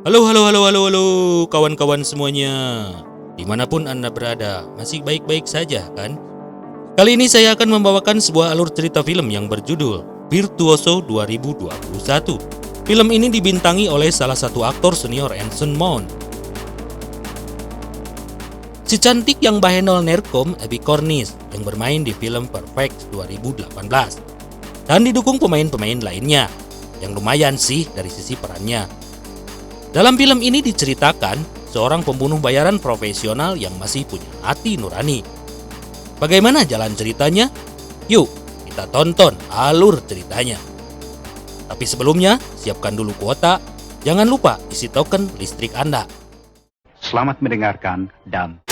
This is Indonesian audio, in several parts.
Halo, halo, halo, halo, halo, kawan-kawan semuanya. Dimanapun Anda berada, masih baik-baik saja kan? Kali ini saya akan membawakan sebuah alur cerita film yang berjudul Virtuoso 2021. Film ini dibintangi oleh salah satu aktor senior Anson Mount. Si cantik yang bahenol Nerkom, Abby Cornish, yang bermain di film Perfect 2018. Dan didukung pemain-pemain lainnya, yang lumayan sih dari sisi perannya. Dalam film ini diceritakan seorang pembunuh bayaran profesional yang masih punya hati nurani. Bagaimana jalan ceritanya? Yuk, kita tonton alur ceritanya. Tapi sebelumnya, siapkan dulu kuota. Jangan lupa isi token listrik Anda. Selamat mendengarkan dan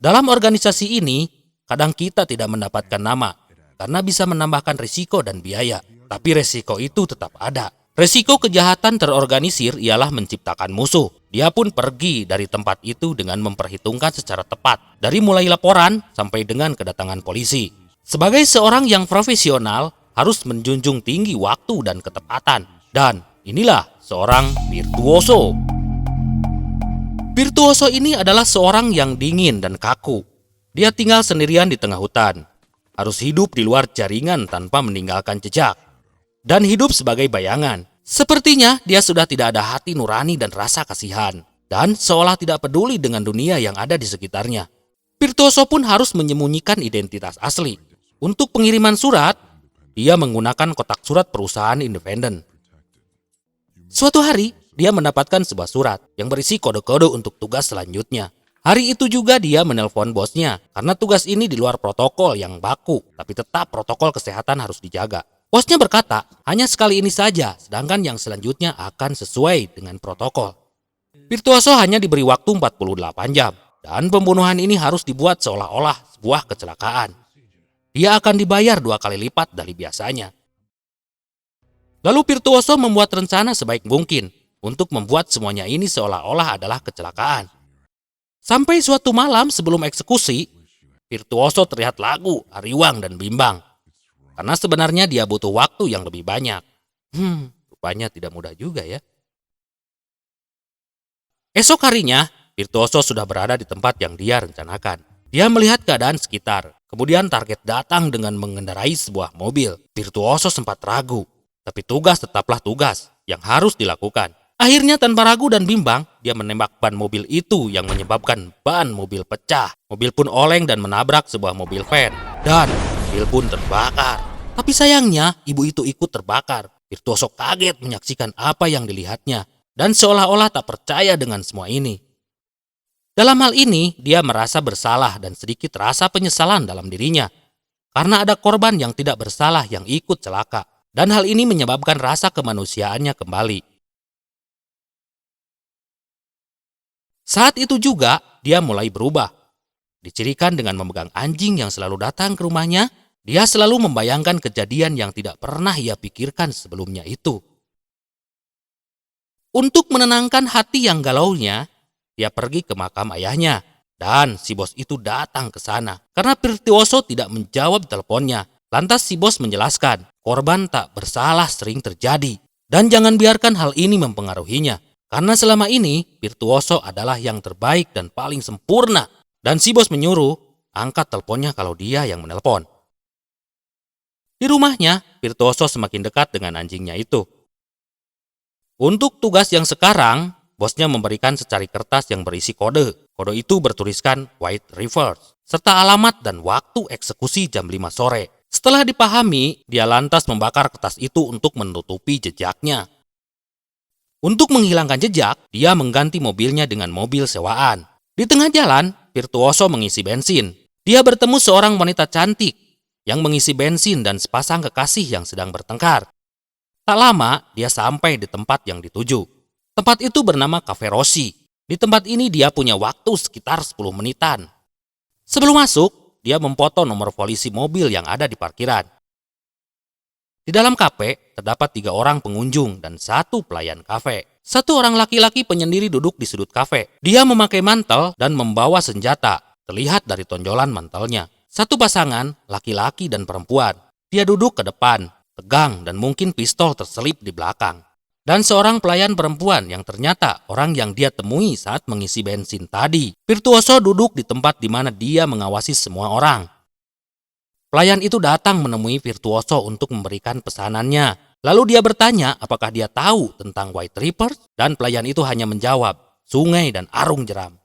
Dalam organisasi ini, kadang kita tidak mendapatkan nama karena bisa menambahkan risiko dan biaya. Tapi risiko itu tetap ada. Risiko kejahatan terorganisir ialah menciptakan musuh. Dia pun pergi dari tempat itu dengan memperhitungkan secara tepat, dari mulai laporan sampai dengan kedatangan polisi. Sebagai seorang yang profesional, harus menjunjung tinggi waktu dan ketepatan. Dan inilah seorang virtuoso. Virtuoso ini adalah seorang yang dingin dan kaku. Dia tinggal sendirian di tengah hutan. Harus hidup di luar jaringan tanpa meninggalkan jejak. Dan hidup sebagai bayangan. Sepertinya dia sudah tidak ada hati nurani dan rasa kasihan. Dan seolah tidak peduli dengan dunia yang ada di sekitarnya. Virtuoso pun harus menyembunyikan identitas asli. Untuk pengiriman surat, dia menggunakan kotak surat perusahaan independen. Suatu hari, dia mendapatkan sebuah surat yang berisi kode-kode untuk tugas selanjutnya. Hari itu juga dia menelpon bosnya karena tugas ini di luar protokol yang baku, tapi tetap protokol kesehatan harus dijaga. Bosnya berkata, hanya sekali ini saja, sedangkan yang selanjutnya akan sesuai dengan protokol. Virtuoso hanya diberi waktu 48 jam, dan pembunuhan ini harus dibuat seolah-olah sebuah kecelakaan. Dia akan dibayar 2 kali lipat dari biasanya. Lalu Virtuoso membuat rencana sebaik mungkin untuk membuat semuanya ini seolah-olah adalah kecelakaan. Sampai suatu malam sebelum eksekusi, Virtuoso terlihat lagu, ariwang, dan bimbang. Karena sebenarnya dia butuh waktu yang lebih banyak. Rupanya tidak mudah juga ya. Esok harinya, Virtuoso sudah berada di tempat yang dia rencanakan. Dia melihat keadaan sekitar. Kemudian target datang dengan mengendarai sebuah mobil. Virtuoso sempat ragu. Tapi tugas tetaplah tugas yang harus dilakukan. Akhirnya tanpa ragu dan bimbang, dia menembak ban mobil itu yang menyebabkan ban mobil pecah. Mobil pun oleng dan menabrak sebuah mobil van. Dan mobil pun terbakar. Tapi sayangnya, ibu itu ikut terbakar. Virtuoso kaget menyaksikan apa yang dilihatnya. Dan seolah-olah tak percaya dengan semua ini. Dalam hal ini, dia merasa bersalah dan sedikit rasa penyesalan dalam dirinya. Karena ada korban yang tidak bersalah yang ikut celaka. Dan hal ini menyebabkan rasa kemanusiaannya kembali. Saat itu juga, dia mulai berubah. Dicirikan dengan memegang anjing yang selalu datang ke rumahnya, dia selalu membayangkan kejadian yang tidak pernah ia pikirkan sebelumnya itu. Untuk menenangkan hati yang galaunya, dia pergi ke makam ayahnya. Dan si bos itu datang ke sana. Karena Virtuoso tidak menjawab teleponnya. Lantas si bos menjelaskan, korban tak bersalah sering terjadi. Dan jangan biarkan hal ini mempengaruhinya. Karena selama ini, Virtuoso adalah yang terbaik dan paling sempurna. Dan si bos menyuruh, angkat teleponnya kalau dia yang menelpon. Di rumahnya, Virtuoso semakin dekat dengan anjingnya itu. Untuk tugas yang sekarang, bosnya memberikan secari kertas yang berisi kode. Kode itu bertuliskan White Rivers, serta alamat dan waktu eksekusi jam 5 sore. Setelah dipahami, dia lantas membakar kertas itu untuk menutupi jejaknya. Untuk menghilangkan jejak, dia mengganti mobilnya dengan mobil sewaan. Di tengah jalan, Virtuoso mengisi bensin. Dia bertemu seorang wanita cantik yang mengisi bensin dan sepasang kekasih yang sedang bertengkar. Tak lama, dia sampai di tempat yang dituju. Tempat itu bernama Cafe Rossi. Di tempat ini dia punya waktu sekitar 10 menitan. Sebelum masuk, dia memfoto nomor polisi mobil yang ada di parkiran. Di dalam kafe, terdapat 3 orang pengunjung dan 1 pelayan kafe. 1 orang laki-laki penyendiri duduk di sudut kafe. Dia memakai mantel dan membawa senjata, terlihat dari tonjolan mantelnya. Satu pasangan, laki-laki dan perempuan. Dia duduk ke depan, tegang dan mungkin pistol terselip di belakang. Dan seorang pelayan perempuan yang ternyata orang yang dia temui saat mengisi bensin tadi. Virtuoso duduk di tempat di mana dia mengawasi semua orang. Pelayan itu datang menemui Virtuoso untuk memberikan pesanannya. Lalu dia bertanya apakah dia tahu tentang White Reapers, dan pelayan itu hanya menjawab, sungai dan arung jeram.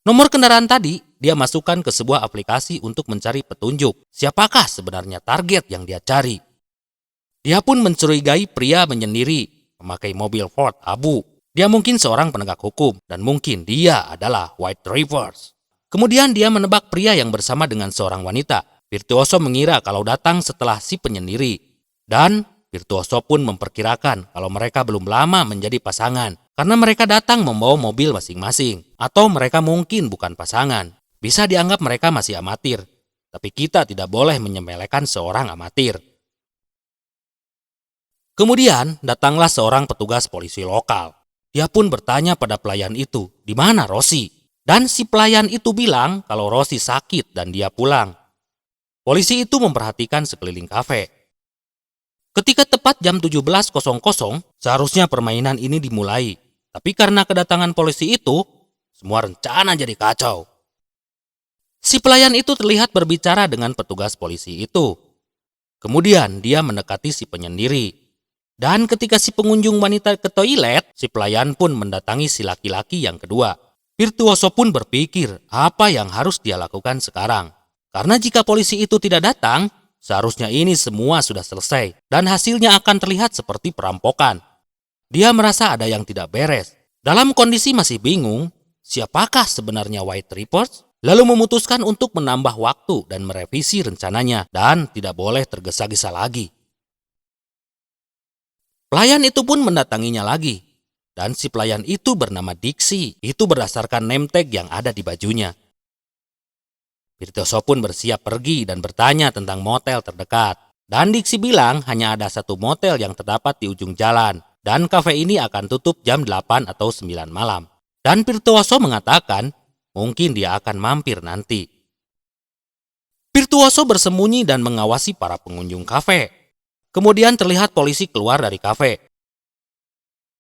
Nomor kendaraan tadi dia masukkan ke sebuah aplikasi untuk mencari petunjuk siapakah sebenarnya target yang dia cari. Dia pun mencurigai pria menyendiri memakai mobil Ford abu. Dia mungkin seorang penegak hukum dan mungkin dia adalah White Reapers. Kemudian dia menebak pria yang bersama dengan seorang wanita. Virtuoso mengira kalau datang setelah si penyendiri. Dan Virtuoso pun memperkirakan kalau mereka belum lama menjadi pasangan. Karena mereka datang membawa mobil masing-masing. Atau mereka mungkin bukan pasangan. Bisa dianggap mereka masih amatir. Tapi kita tidak boleh menyepelekan seorang amatir. Kemudian datanglah seorang petugas polisi lokal. Dia pun bertanya pada pelayan itu, di mana Rosie? Dan si pelayan itu bilang kalau Rosie sakit dan dia pulang. Polisi itu memperhatikan sekeliling kafe. Ketika tepat jam 17.00, seharusnya permainan ini dimulai. Tapi karena kedatangan polisi itu, semua rencana jadi kacau. Si pelayan itu terlihat berbicara dengan petugas polisi itu. Kemudian dia mendekati si penyendiri. Dan ketika si pengunjung wanita ke toilet, si pelayan pun mendatangi si laki-laki yang kedua. Virtuoso pun berpikir apa yang harus dia lakukan sekarang. Karena jika polisi itu tidak datang, seharusnya ini semua sudah selesai dan hasilnya akan terlihat seperti perampokan. Dia merasa ada yang tidak beres. Dalam kondisi masih bingung, siapakah sebenarnya White Reapers? Lalu memutuskan untuk menambah waktu dan merevisi rencananya dan tidak boleh tergesa-gesa lagi. Pelayan itu pun mendatanginya lagi. Dan si pelayan itu bernama Dixie. Itu berdasarkan name tag yang ada di bajunya. Virtuoso pun bersiap pergi dan bertanya tentang motel terdekat. Dan Dixie bilang hanya ada satu motel yang terdapat di ujung jalan. Dan kafe ini akan tutup jam 8 atau 9 malam. Dan Virtuoso mengatakan mungkin dia akan mampir nanti. Virtuoso bersembunyi dan mengawasi para pengunjung kafe. Kemudian terlihat polisi keluar dari kafe.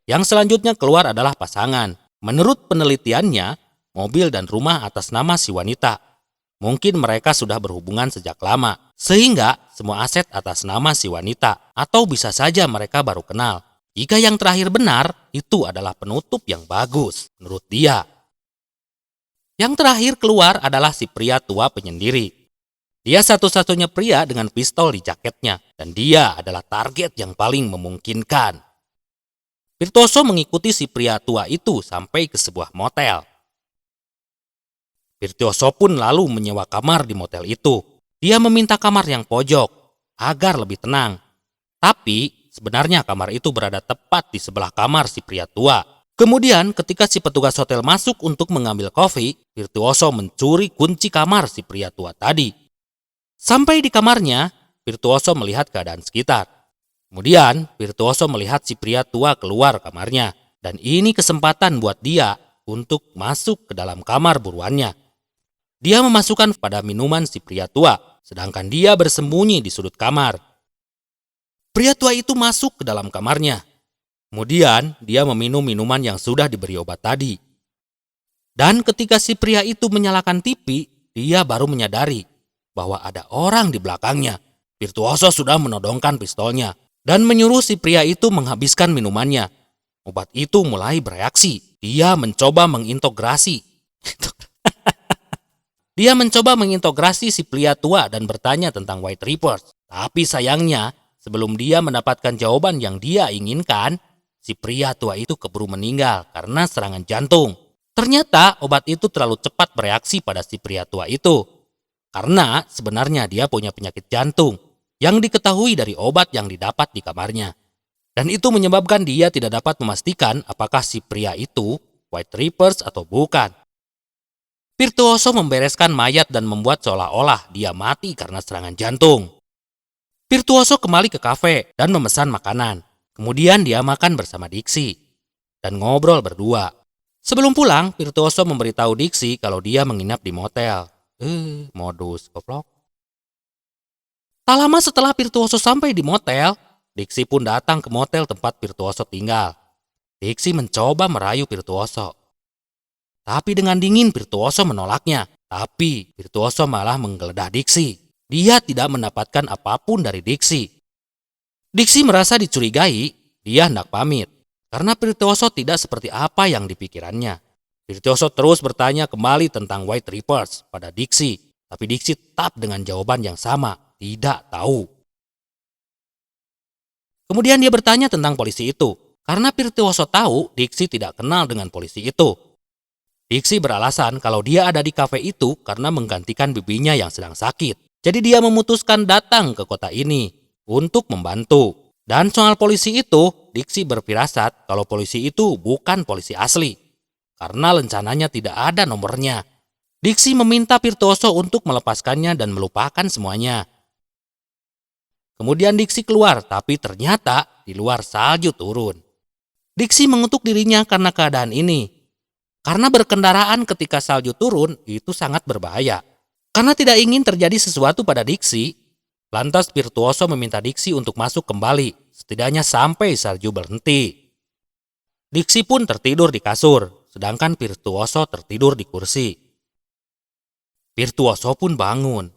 Yang selanjutnya keluar adalah pasangan. Menurut penelitiannya, mobil dan rumah atas nama si wanita. Mungkin mereka sudah berhubungan sejak lama, sehingga semua aset atas nama si wanita. Atau bisa saja mereka baru kenal. Jika yang terakhir benar, itu adalah penutup yang bagus, menurut dia. Yang terakhir keluar adalah si pria tua penyendiri. Dia satu-satunya pria dengan pistol di jaketnya, dan dia adalah target yang paling memungkinkan. Virtuoso mengikuti si pria tua itu sampai ke sebuah motel. Virtuoso pun lalu menyewa kamar di motel itu. Dia meminta kamar yang pojok, agar lebih tenang. Tapi sebenarnya kamar itu berada tepat di sebelah kamar si pria tua. Kemudian ketika si petugas hotel masuk untuk mengambil kopi, Virtuoso mencuri kunci kamar si pria tua tadi. Sampai di kamarnya, Virtuoso melihat keadaan sekitar. Kemudian Virtuoso melihat si pria tua keluar kamarnya. Dan ini kesempatan buat dia untuk masuk ke dalam kamar buruannya. Dia memasukkan pada minuman si pria tua, sedangkan dia bersembunyi di sudut kamar. Pria tua itu masuk ke dalam kamarnya. Kemudian dia meminum minuman yang sudah diberi obat tadi. Dan ketika si pria itu menyalakan TV, dia baru menyadari bahwa ada orang di belakangnya. Virtuoso sudah menodongkan pistolnya dan menyuruh si pria itu menghabiskan minumannya. Obat itu mulai bereaksi. Dia mencoba mengintegrasi. Dia mencoba mengintegrasi si pria tua dan bertanya tentang White Reapers. Tapi sayangnya, sebelum dia mendapatkan jawaban yang dia inginkan, si pria tua itu keburu meninggal karena serangan jantung. Ternyata obat itu terlalu cepat bereaksi pada si pria tua itu. Karena sebenarnya dia punya penyakit jantung yang diketahui dari obat yang didapat di kamarnya. Dan itu menyebabkan dia tidak dapat memastikan apakah si pria itu White Reapers atau bukan. Virtuoso membereskan mayat dan membuat seolah-olah dia mati karena serangan jantung. Virtuoso kembali ke kafe dan memesan makanan. Kemudian dia makan bersama Dixie dan ngobrol berdua. Sebelum pulang, Virtuoso memberitahu Dixie kalau dia menginap di motel. Modus goblok. Tak lama setelah Virtuoso sampai di motel, Diksi pun datang ke motel tempat Virtuoso tinggal. Diksi mencoba merayu Virtuoso. Tapi dengan dingin Virtuoso menolaknya. Tapi Virtuoso malah menggeledah Diksi. Dia tidak mendapatkan apapun dari Diksi. Diksi merasa dicurigai, dia hendak pamit. Karena Virtuoso tidak seperti apa yang dipikirannya. Virtuoso terus bertanya kembali tentang White Reapers pada Diksi. Tapi Diksi tetap dengan jawaban yang sama, tidak tahu. Kemudian dia bertanya tentang polisi itu. Karena Virtuoso tahu Diksi tidak kenal dengan polisi itu. Diksi beralasan kalau dia ada di kafe itu karena menggantikan bibinya yang sedang sakit. Jadi dia memutuskan datang ke kota ini untuk membantu. Dan soal polisi itu, Diksi berfirasat kalau polisi itu bukan polisi asli. Karena rencananya tidak ada nomornya. Diksi meminta Virtuoso untuk melepaskannya dan melupakan semuanya. Kemudian Diksi keluar, tapi ternyata di luar salju turun. Diksi mengutuk dirinya karena keadaan ini. Karena berkendaraan ketika salju turun itu sangat berbahaya. Karena tidak ingin terjadi sesuatu pada Diksi, lantas Virtuoso meminta Diksi untuk masuk kembali, setidaknya sampai salju berhenti. Diksi pun tertidur di kasur, sedangkan Virtuoso tertidur di kursi. Virtuoso pun bangun.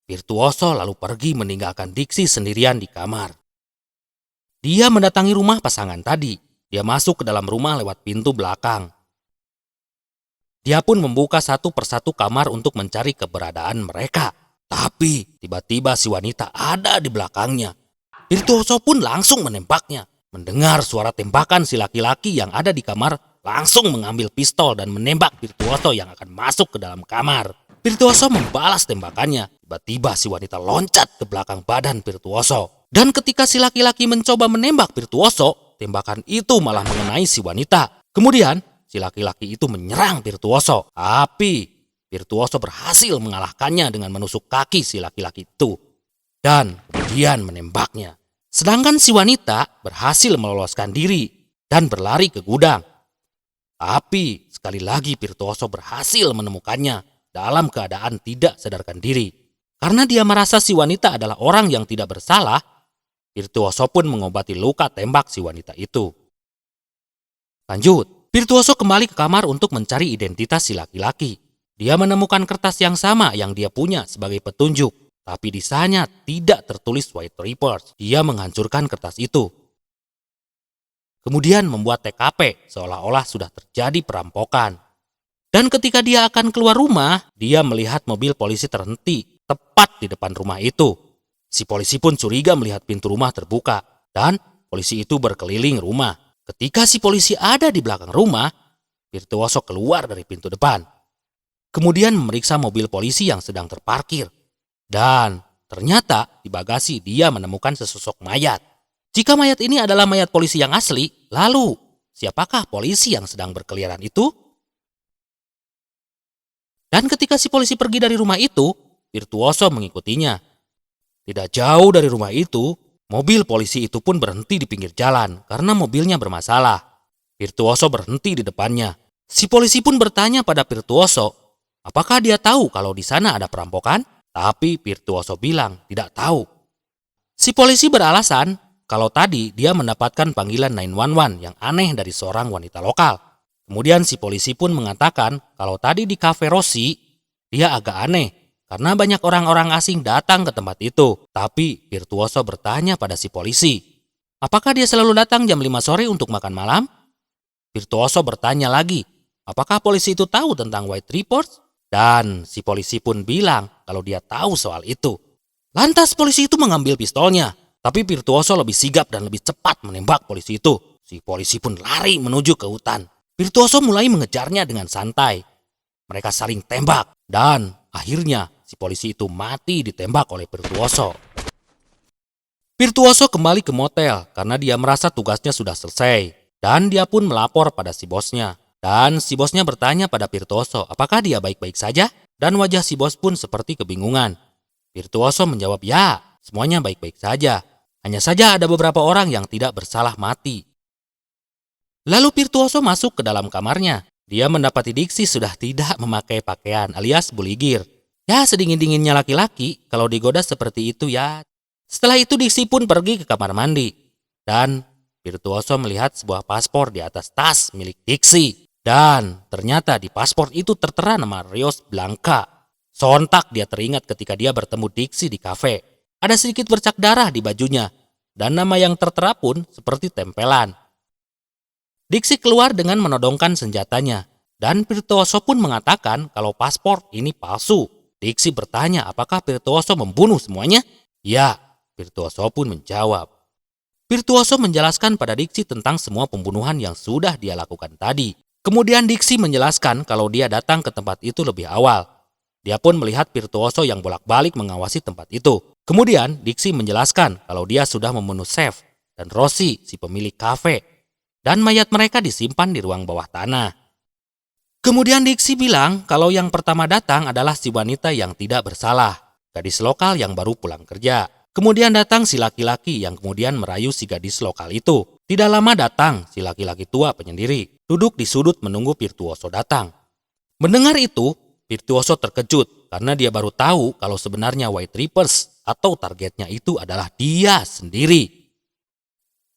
Virtuoso lalu pergi meninggalkan Diksi sendirian di kamar. Dia mendatangi rumah pasangan tadi. Dia masuk ke dalam rumah lewat pintu belakang. Dia pun membuka satu persatu kamar untuk mencari keberadaan mereka. Tapi tiba-tiba si wanita ada di belakangnya. Virtuoso pun langsung menembaknya. Mendengar suara tembakan si laki-laki yang ada di kamar, langsung mengambil pistol dan menembak Virtuoso yang akan masuk ke dalam kamar. Virtuoso membalas tembakannya. Tiba-tiba si wanita loncat ke belakang badan Virtuoso. Dan ketika si laki-laki mencoba menembak Virtuoso, tembakan itu malah mengenai si wanita. Kemudian si laki-laki itu menyerang Virtuoso. Tapi Virtuoso berhasil mengalahkannya dengan menusuk kaki si laki-laki itu. Dan kemudian menembaknya. Sedangkan si wanita berhasil meloloskan diri dan berlari ke gudang. Tapi sekali lagi Virtuoso berhasil menemukannya dalam keadaan tidak sadarkan diri. Karena dia merasa si wanita adalah orang yang tidak bersalah, Virtuoso pun mengobati luka tembak si wanita itu. Lanjut, Virtuoso kembali ke kamar untuk mencari identitas si laki-laki. Dia menemukan kertas yang sama yang dia punya sebagai petunjuk. Tapi di sana tidak tertulis White Reapers. Dia menghancurkan kertas itu. Kemudian membuat TKP seolah-olah sudah terjadi perampokan. Dan ketika dia akan keluar rumah, dia melihat mobil polisi terhenti tepat di depan rumah itu. Si polisi pun curiga melihat pintu rumah terbuka dan polisi itu berkeliling rumah. Ketika si polisi ada di belakang rumah, Virtuoso keluar dari pintu depan. Kemudian memeriksa mobil polisi yang sedang terparkir. Dan ternyata di bagasi dia menemukan sesosok mayat. Jika mayat ini adalah mayat polisi yang asli, lalu siapakah polisi yang sedang berkeliaran itu? Dan ketika si polisi pergi dari rumah itu, Virtuoso mengikutinya. Tidak jauh dari rumah itu, mobil polisi itu pun berhenti di pinggir jalan karena mobilnya bermasalah. Virtuoso berhenti di depannya. Si polisi pun bertanya pada Virtuoso, apakah dia tahu kalau di sana ada perampokan? Tapi Virtuoso bilang tidak tahu. Si polisi beralasan kalau tadi dia mendapatkan panggilan 911 yang aneh dari seorang wanita lokal. Kemudian si polisi pun mengatakan kalau tadi di Cafe Rossi, dia agak aneh karena banyak orang-orang asing datang ke tempat itu. Tapi Virtuoso bertanya pada si polisi, apakah dia selalu datang jam 5 sore untuk makan malam? Virtuoso bertanya lagi, apakah polisi itu tahu tentang White Reapers? Dan si polisi pun bilang kalau dia tahu soal itu. Lantas polisi itu mengambil pistolnya, tapi Virtuoso lebih sigap dan lebih cepat menembak polisi itu. Si polisi pun lari menuju ke hutan. Virtuoso mulai mengejarnya dengan santai. Mereka saling tembak dan akhirnya si polisi itu mati ditembak oleh Virtuoso. Virtuoso kembali ke motel karena dia merasa tugasnya sudah selesai. Dan dia pun melapor pada si bosnya. Dan si bosnya bertanya pada Virtuoso apakah dia baik-baik saja? Dan wajah si bos pun seperti kebingungan. Virtuoso menjawab ya, semuanya baik-baik saja. Hanya saja ada beberapa orang yang tidak bersalah mati. Lalu Virtuoso masuk ke dalam kamarnya. Dia mendapati Diksi sudah tidak memakai pakaian alias buligir. Ya, sedingin-dinginnya laki-laki kalau digoda seperti itu ya. Setelah itu Diksi pun pergi ke kamar mandi. Dan Virtuoso melihat sebuah paspor di atas tas milik Diksi. Dan ternyata di paspor itu tertera nama Rios Blanca. Sontak dia teringat ketika dia bertemu Diksi di kafe. Ada sedikit bercak darah di bajunya. Dan nama yang tertera pun seperti tempelan. Diksi keluar dengan menodongkan senjatanya. Dan Virtuoso pun mengatakan kalau paspor ini palsu. Diksi bertanya apakah Virtuoso membunuh semuanya? Ya, Virtuoso pun menjawab. Virtuoso menjelaskan pada Diksi tentang semua pembunuhan yang sudah dia lakukan tadi. Kemudian Diksi menjelaskan kalau dia datang ke tempat itu lebih awal. Dia pun melihat Virtuoso yang bolak-balik mengawasi tempat itu. Kemudian Diksi menjelaskan kalau dia sudah membunuh Chef dan Rossi, si pemilik kafe. Dan mayat mereka disimpan di ruang bawah tanah. Kemudian Diksi bilang kalau yang pertama datang adalah si wanita yang tidak bersalah, gadis lokal yang baru pulang kerja. Kemudian datang si laki-laki yang kemudian merayu si gadis lokal itu. Tidak lama datang si laki-laki tua penyendiri, duduk di sudut menunggu Virtuoso datang. Mendengar itu, Virtuoso terkejut karena dia baru tahu kalau sebenarnya White Reapers atau targetnya itu adalah dia sendiri.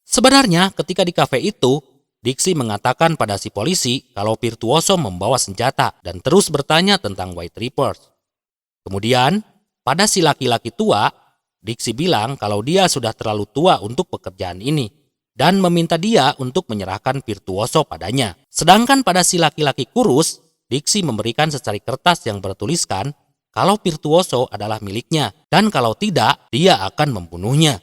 Sebenarnya ketika di kafe itu, Diksi mengatakan pada si polisi kalau Virtuoso membawa senjata dan terus bertanya tentang White Reapers. Kemudian, pada si laki-laki tua, Diksi bilang kalau dia sudah terlalu tua untuk pekerjaan ini dan meminta dia untuk menyerahkan Virtuoso padanya. Sedangkan pada si laki-laki kurus, Diksi memberikan secari kertas yang bertuliskan kalau Virtuoso adalah miliknya dan kalau tidak, dia akan membunuhnya.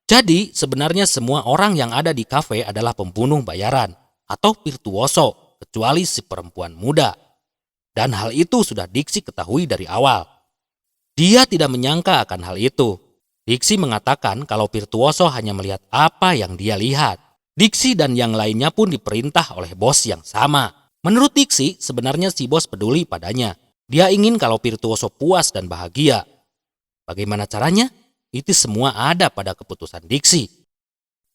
Jadi sebenarnya semua orang yang ada di kafe adalah pembunuh bayaran atau Virtuoso kecuali si perempuan muda. Dan hal itu sudah Diksi ketahui dari awal. Dia tidak menyangka akan hal itu. Diksi mengatakan kalau Virtuoso hanya melihat apa yang dia lihat. Diksi dan yang lainnya pun diperintah oleh bos yang sama. Menurut Diksi sebenarnya si bos peduli padanya. Dia ingin kalau Virtuoso puas dan bahagia. Bagaimana caranya? Itu semua ada pada keputusan Diksi.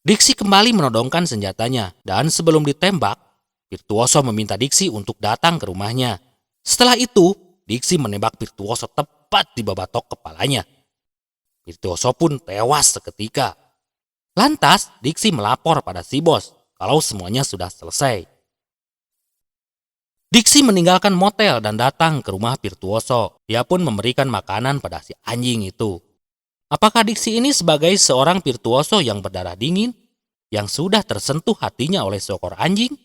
Diksi kembali menodongkan senjatanya dan sebelum ditembak, Virtuoso meminta Diksi untuk datang ke rumahnya. Setelah itu, Diksi menembak Virtuoso tepat di babatok kepalanya. Virtuoso pun tewas seketika. Lantas, Diksi melapor pada si bos kalau semuanya sudah selesai. Diksi meninggalkan motel dan datang ke rumah Virtuoso. Dia pun memberikan makanan pada si anjing itu. Apakah Diksi ini sebagai seorang Virtuoso yang berdarah dingin, yang sudah tersentuh hatinya oleh seekor anjing?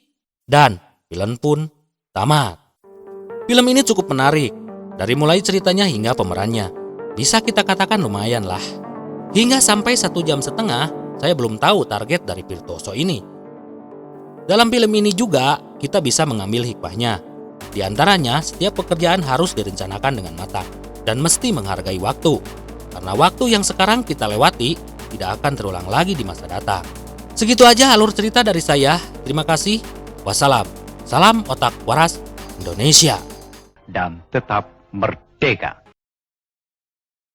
Dan film pun tamat. Film ini cukup menarik, dari mulai ceritanya hingga pemerannya. Bisa kita katakan lumayan lah. Hingga sampai 1,5 jam, saya belum tahu target dari Virtuoso ini. Dalam film ini juga, kita bisa mengambil hikmahnya. Di antaranya, setiap pekerjaan harus direncanakan dengan matang dan mesti menghargai waktu. Karena waktu yang sekarang kita lewati tidak akan terulang lagi di masa datang. Segitu aja alur cerita dari saya. Terima kasih. Wassalam. Salam otak waras Indonesia. Dan tetap merdeka.